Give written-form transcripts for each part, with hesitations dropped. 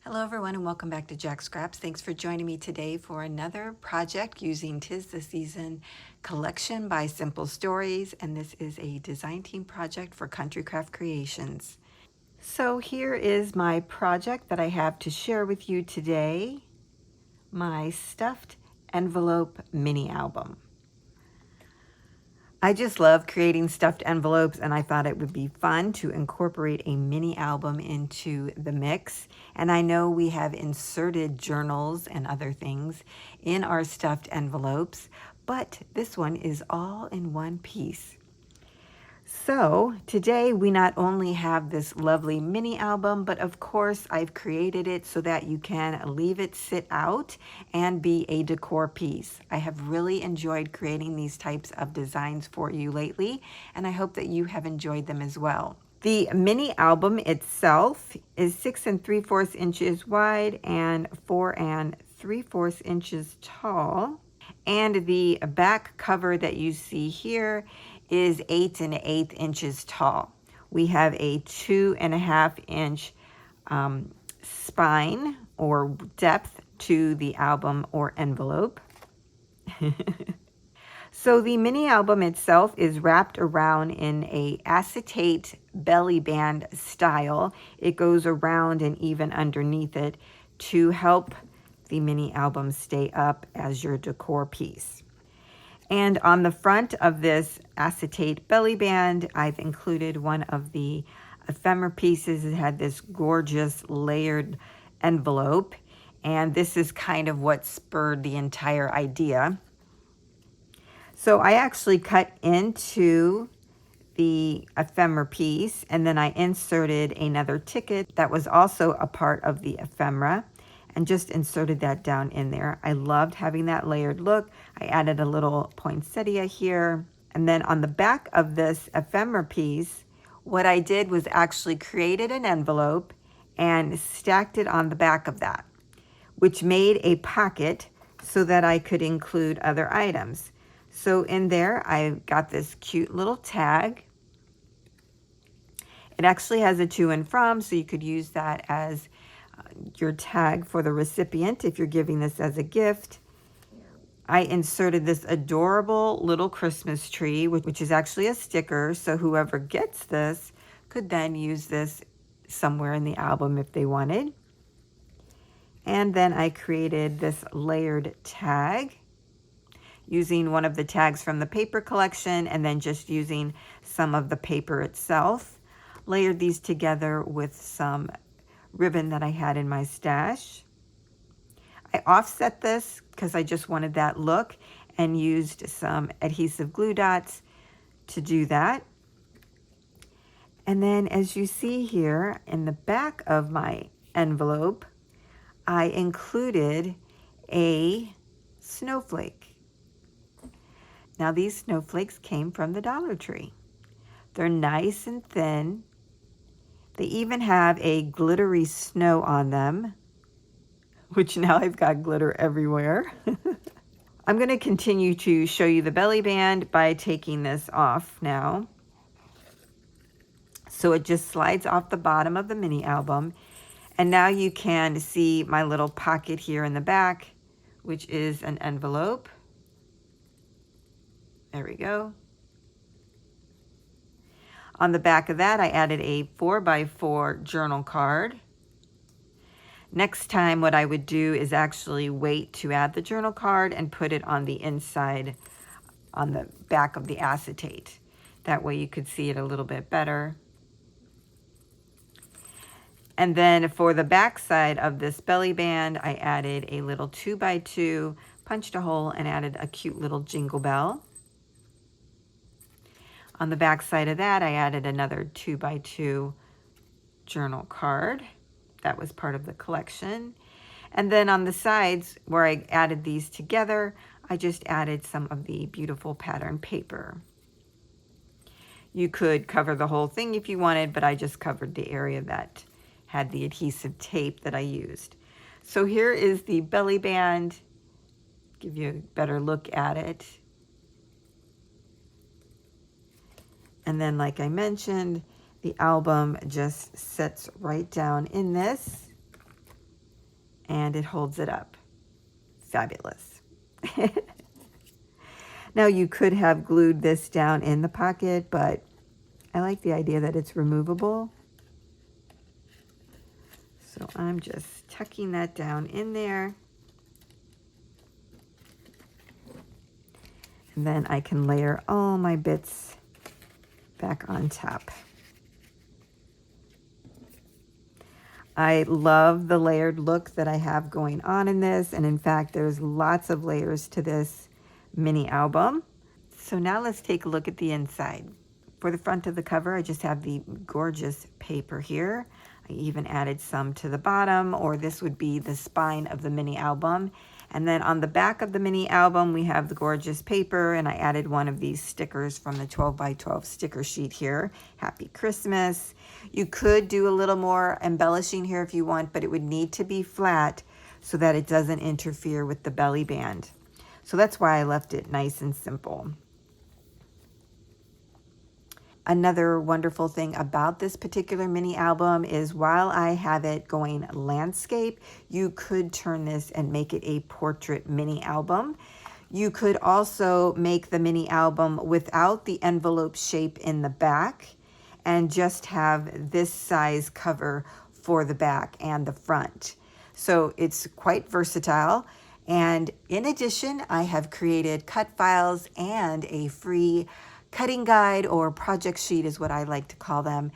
Hello everyone and welcome back to Jacqs Scraps. Thanks for joining me today for another project using 'Tis the Season collection by Simple Stories, and this is a design team project for Country Craft Creations. So here is my project that I have to share with you today, my stuffed envelope mini album. I just love creating stuffed envelopes, and I thought it would be fun to incorporate a mini album into the mix. And I know we have inserted journals and other things in our stuffed envelopes, but this one is all in one piece. So today we not only have this lovely mini album, but of course I've created it so that you can leave it sit out and be a decor piece. I have really enjoyed creating these types of designs for you lately, and I hope that you have enjoyed them as well. The mini album itself is 6 3/4 inches wide and 4 3/4 inches tall. And the back cover that you see here is 8 1/8 inches tall. We have a 2.5 inch spine or depth to the album or envelope. So the mini album itself is wrapped around in a acetate belly band style. It goes around and even underneath it to help the mini album stay up as your decor piece. And on the front of this acetate belly band, I've included one of the ephemera pieces. It had this gorgeous layered envelope, and this is kind of what spurred the entire idea. So I actually cut into the ephemera piece, and then I inserted another ticket that was also a part of the ephemera and just inserted that down in there. I loved having that layered look. I added a little poinsettia here. And then on the back of this ephemera piece, what I did was actually created an envelope and stacked it on the back of that, which made a pocket so that I could include other items. So in there, I got this cute little tag. It actually has a to and from, so you could use that as your tag for the recipient if you're giving this as a gift. I inserted this adorable little Christmas tree, which is actually a sticker, so whoever gets this could then use this somewhere in the album if they wanted. And then I created this layered tag using one of the tags from the paper collection and then just using some of the paper itself. Layered these together with some ribbon that I had in my stash. I offset this because I just wanted that look and used some adhesive glue dots to do that. And then as you see here in the back of my envelope, I included a snowflake. Now these snowflakes came from the Dollar Tree. They're nice and thin. They even have a glittery snow on them, which now I've got glitter everywhere. I'm going to continue to show you the belly band by taking this off now. So it just slides off the bottom of the mini album. And now you can see my little pocket here in the back, which is an envelope. There we go. On the back of that, I added a 4x4 journal card. Next time, what I would do is actually wait to add the journal card and put it on the inside, on the back of the acetate. That way you could see it a little bit better. And then for the back side of this belly band, I added a little 2x2, punched a hole and added a cute little jingle bell. On the back side of that, I added another 2x2 journal card. That was part of the collection. And then on the sides where I added these together, I just added some of the beautiful pattern paper. You could cover the whole thing if you wanted, but I just covered the area that had the adhesive tape that I used. So here is the belly band. Give you a better look at it. And then, like I mentioned, the album just sits right down in this. and it holds it up. Fabulous. Now you could have glued this down in the pocket, but I like the idea that it's removable. So I'm just tucking that down in there. And then I can layer all my bits back on top. I love the layered look that I have going on in this. And in fact, there's lots of layers to this mini album. So now let's take a look at the inside. For the front of the cover, I just have the gorgeous paper here. I even added some to the bottom, or this would be the spine of the mini album. And then on the back of the mini album, we have the gorgeous paper, and I added one of these stickers from the 12 by 12 sticker sheet here. Happy Christmas. You could do a little more embellishing here if you want, but it would need to be flat so that it doesn't interfere with the belly band. So that's why I left it nice and simple. Another wonderful thing about this particular mini album is while I have it going landscape, you could turn this and make it a portrait mini album. You could also make the mini album without the envelope shape in the back and just have this size cover for the back and the front. So it's quite versatile. And in addition, I have created cut files and a free cutting guide, or project sheet is what I like to call them,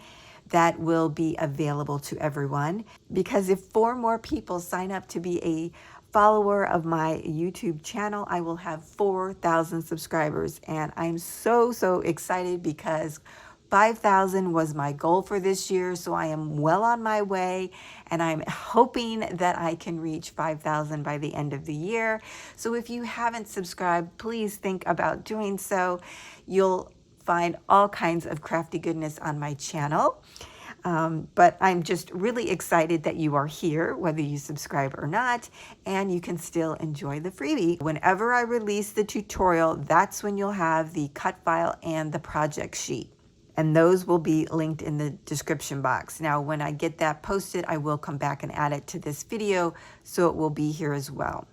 that will be available to everyone. Because if 4 more people sign up to be a follower of my YouTube channel, I will have 4,000 subscribers. And I'm so excited because 5,000 was my goal for this year, so I am well on my way, and I'm hoping that I can reach 5,000 by the end of the year. So if you haven't subscribed, please think about doing so. You'll find all kinds of crafty goodness on my channel. But I'm just really excited that you are here, whether you subscribe or not, and you can still enjoy the freebie. Whenever I release the tutorial, that's when you'll have the cut file and the project sheet. And those will be linked in the description box. Now, when I get that posted, I will come back and add it to this video, so it will be here as well.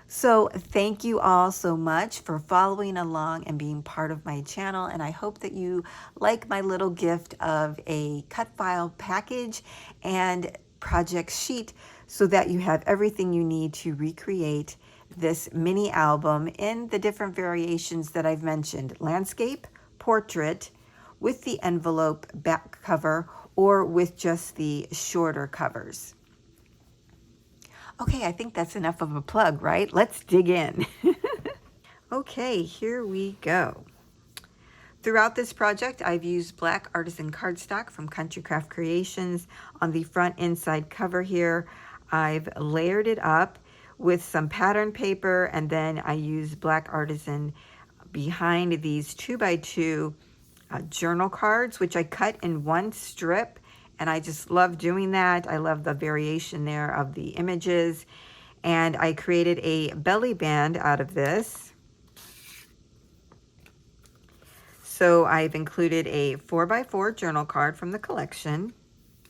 So thank you all so much for following along and being part of my channel. And I hope that you like my little gift of a cut file package and project sheet so that you have everything you need to recreate this mini album in the different variations that I've mentioned: landscape, portrait, with the envelope back cover, or with just the shorter covers. Okay, I think that's enough of a plug, right? Let's dig in. Okay, here we go. Throughout this project, I've used black artisan cardstock from Country Craft Creations. On the front inside cover here, I've layered it up with some pattern paper, and then I used black artisan behind these 2x2 journal cards, which I cut in one strip. And I just love doing that. I love the variation there of the images. And I created a belly band out of this. So I've included a 4x4 journal card from the collection.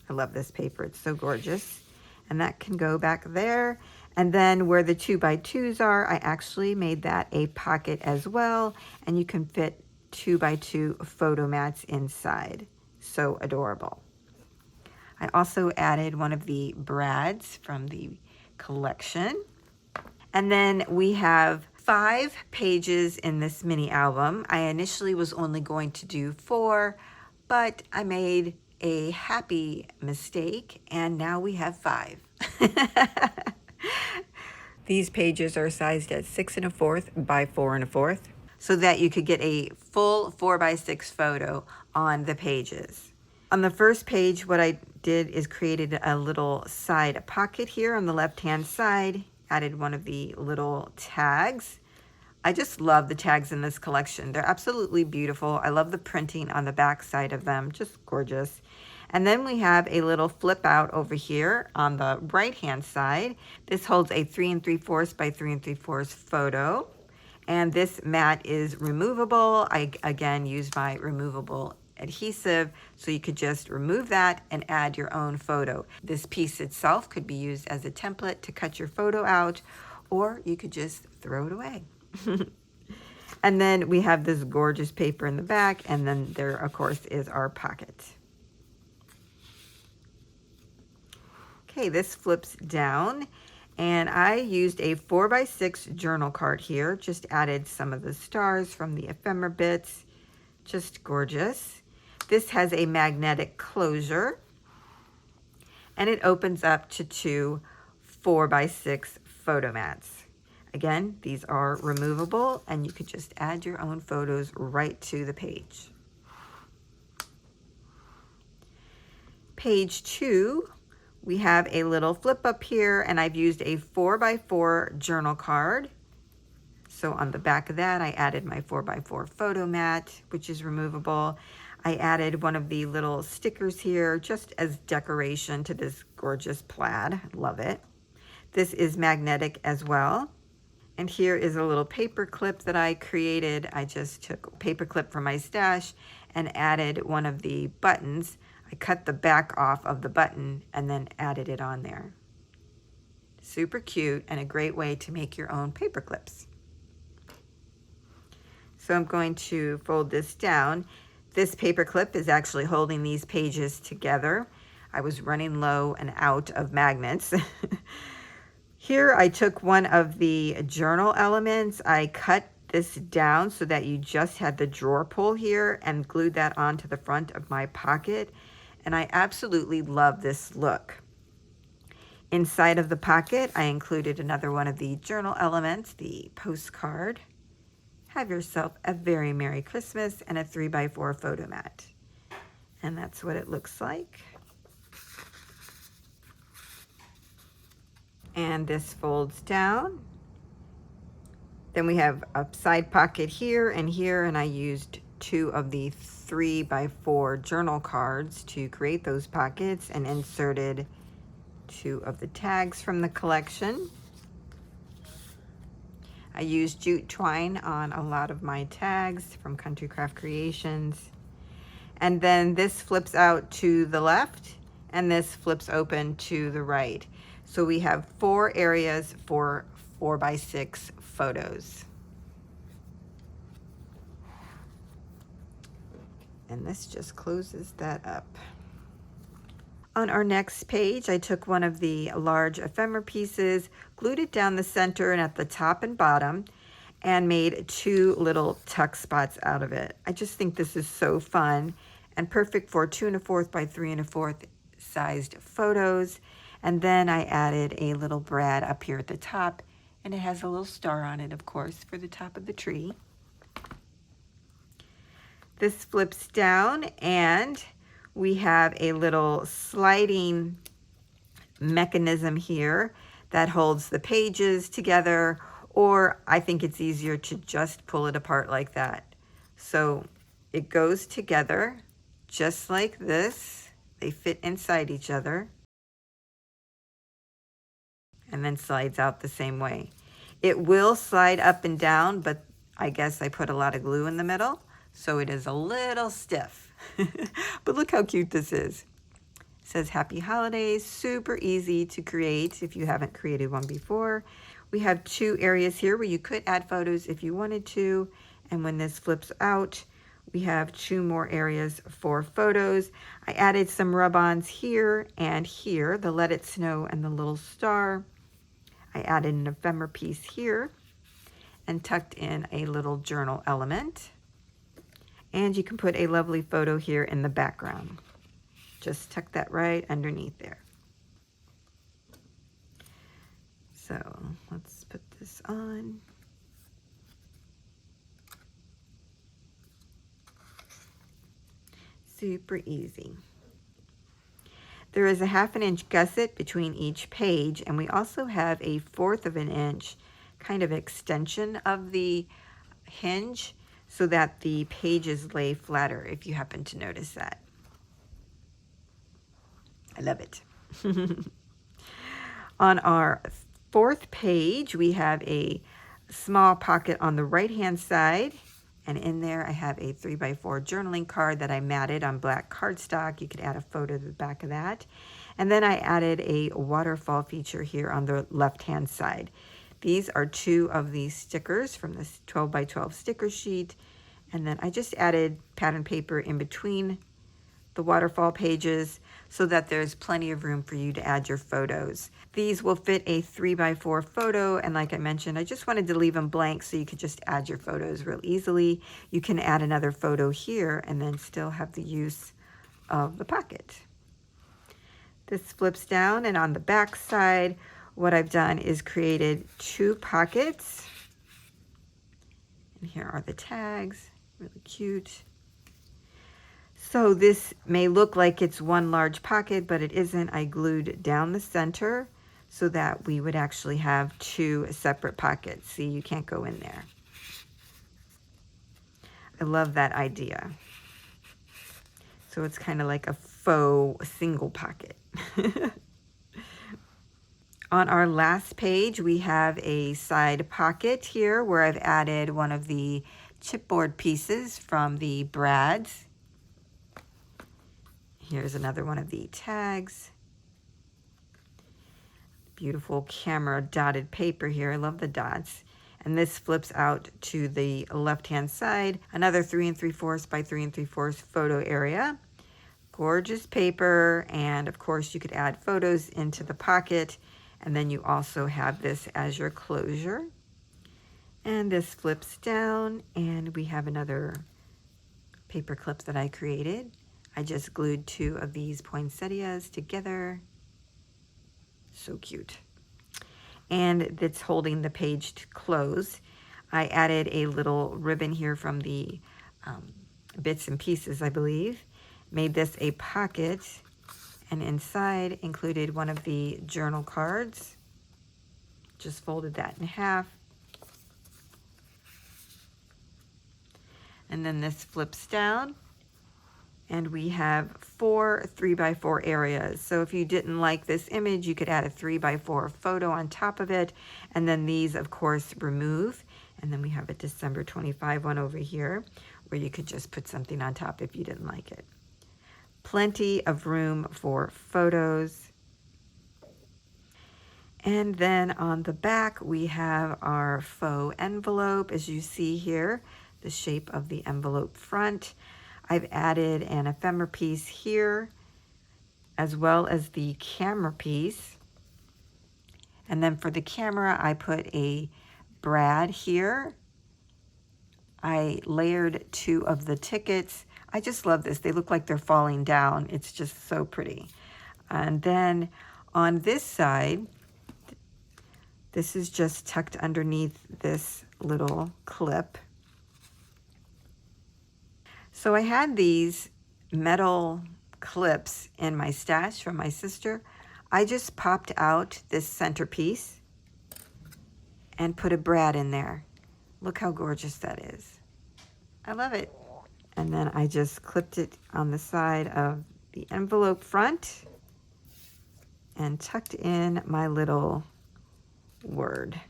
I love this paper, it's so gorgeous. And that can go back there. And then where the 2x2s are, I actually made that a pocket as well. And you can fit 2x2 photo mats inside. So adorable. I also added one of the brads from the collection. And then we have 5 pages in this mini album. I initially was only going to do 4, but I made a happy mistake, and now we have 5. These pages are sized at 6 1/4 by 4 1/4, so that you could get a full 4x6 photo on the pages. On the first page, what I did is created a little side pocket here on the left-hand side, added one of the little tags. I just love the tags in this collection. They're absolutely beautiful. I love the printing on the back side of them, just gorgeous. And then we have a little flip out over here on the right-hand side. This holds a 3 3/4 by 3 3/4 photo. And this mat is removable. I, again, use my removable adhesive, so you could just remove that and add your own photo. This piece itself could be used as a template to cut your photo out, or you could just throw it away. And then we have this gorgeous paper in the back, and then there, of course, is our pocket. Okay, this flips down, and I used a 4x6 journal card here, just added some of the stars from the ephemera bits, just gorgeous. This has a magnetic closure, and it opens up to two 4x6 photo mats. Again, these are removable, and you could just add your own photos right to the page. Page 2, we have a little flip up here, and I've used a 4x4 journal card. So on the back of that, I added my 4x4 photo mat, which is removable. I added one of the little stickers here just as decoration to this gorgeous plaid. Love it. This is magnetic as well. And here is a little paper clip that I created. I just took a paper clip from my stash and added one of the buttons. I cut the back off of the button and then added it on there. Super cute and a great way to make your own paper clips. So I'm going to fold this down. This paper clip is actually holding these pages together. I was running low and out of magnets. Here I took one of the journal elements. I cut this down so that you just had the drawer pull here and glued that onto the front of my pocket. And I absolutely love this look. Inside of the pocket, I included another one of the journal elements, the postcard. Have yourself a very Merry Christmas and a 3x4 photo mat. And that's what it looks like. And this folds down. Then we have a side pocket here, and I used two of the 3x4 journal cards to create those pockets and inserted two of the tags from the collection. I used jute twine on a lot of my tags from Country Craft Creations. And then this flips out to the left, and this flips open to the right. So we have 4 areas for 4x6 photos. And this just closes that up. On our next page, I took one of the large ephemera pieces, glued it down the center and at the top and bottom, and made 2 little tuck spots out of it. I just think this is so fun and perfect for 2 1/4 by 3 1/4 sized photos. And then I added a little brad up here at the top, and it has a little star on it, of course, for the top of the tree. This flips down, and we have a little sliding mechanism here that holds the pages together, or I think it's easier to just pull it apart like that. So it goes together just like this. They fit inside each other, and then slides out the same way. It will slide up and down, but I guess I put a lot of glue in the middle, so it is a little stiff. But look how cute this is. It says Happy Holidays, super easy to create if you haven't created one before. We have 2 areas here where you could add photos if you wanted to, and when this flips out, we have 2 more areas for photos. I added some rub-ons here and here, the Let It Snow and the little star. I added an ephemera piece here and tucked in a little journal element. And you can put a lovely photo here in the background. Just tuck that right underneath there. So let's put this on. Super easy. There is a 1/2 inch gusset between each page, and we also have a 1/4 of an inch kind of extension of the hinge so that the pages lay flatter, if you happen to notice that. I love it. On our 4th page, we have a small pocket on the right-hand side, And in there I have a 3x4 journaling card that I matted on black cardstock. You could add a photo to the back of that. And then I added a waterfall feature here on the left-hand side. These are 2 of these stickers from this 12x12 sticker sheet. And then I just added pattern paper in between the waterfall pages so that there's plenty of room for you to add your photos. These will fit a 3x4 photo, and like I mentioned, I just wanted to leave them blank so you could just add your photos real easily. You can add another photo here and then still have the use of the pocket. This flips down, and on the back side, what I've done is created 2 pockets. And here are the tags, really cute. So this may look like it's one large pocket, but it isn't. I glued down the center so that we would actually have 2 separate pockets. See, you can't go in there. I love that idea. So it's kind of like a faux single pocket. On our last page, we have a side pocket here where I've added one of the chipboard pieces from the brads. Here's another one of the tags. Beautiful camera dotted paper here. I love the dots. And this flips out to the left-hand side. Another 3 3/4 by 3 3/4 photo area. Gorgeous paper. And of course you could add photos into the pocket. And then you also have this as your closure. And this flips down, and we have another paper clip that I created. I just glued 2 of these poinsettias together. So cute. And it's holding the page to close. I added a little ribbon here from the bits and pieces, I believe. Made this a pocket, and inside included one of the journal cards. Just folded that in half. And then this flips down, and we have 4 3x4 areas. So if you didn't like this image, you could add a 3x4 photo on top of it. And then these, of course, remove. And then we have a December 25 one over here where you could just put something on top if you didn't like it. Plenty of room for photos. And then on the back, we have our faux envelope, as you see here, the shape of the envelope front. I've added an ephemera piece here, as well as the camera piece. And then for the camera, I put a brad here. I layered 2 of the tickets. I just love this. They look like they're falling down. It's just so pretty. And then on this side, this is just tucked underneath this little clip. So I had these metal clips in my stash from my sister. I just popped out this centerpiece and put a brad in there. Look how gorgeous that is. I love it. And then I just clipped it on the side of the envelope front and tucked in my little word.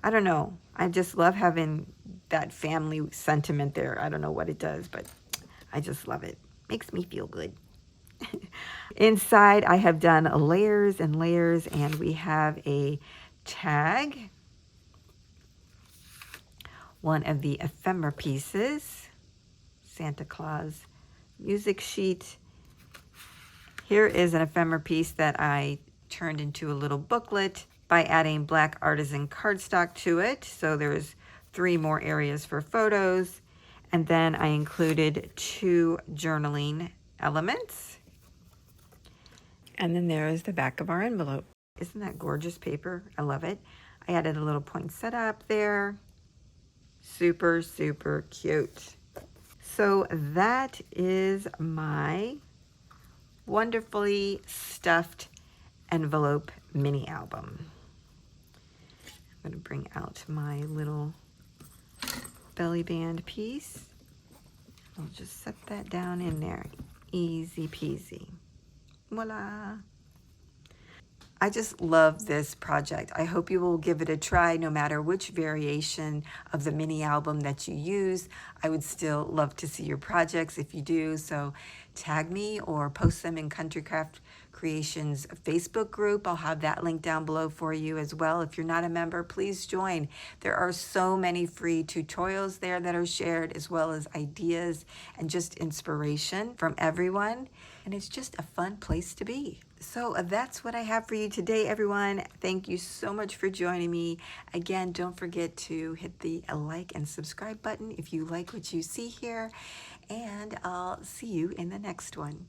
I don't know. I just love having that family sentiment there. I don't know what it does, but I just love it. Makes me feel good. Inside, I have done layers and layers, and we have a tag, one of the ephemera pieces, Santa Claus music sheet. Here is an ephemera piece that I turned into a little booklet by adding black artisan cardstock to it. So there's 3 more areas for photos. And then I included 2 journaling elements. And then there is the back of our envelope. Isn't that gorgeous paper? I love it. I added a little poinsettia up there. Super, super cute. So that is my wonderfully stuffed envelope mini album. I'm going to bring out my little belly band piece. I'll just set that down in there. Easy peasy. Voila. I just love this project. I hope you will give it a try no matter which variation of the mini album that you use. I would still love to see your projects if you do. So tag me or post them in Countrycraft Creations Facebook group. I'll have that link down below for you as well. If you're not a member, please join. There are so many free tutorials there that are shared, as well as ideas and just inspiration from everyone. And it's just a fun place to be. So that's what I have for you today, everyone. Thank you so much for joining me. Again, don't forget to hit the like and subscribe button if you like what you see here. And I'll see you in the next one.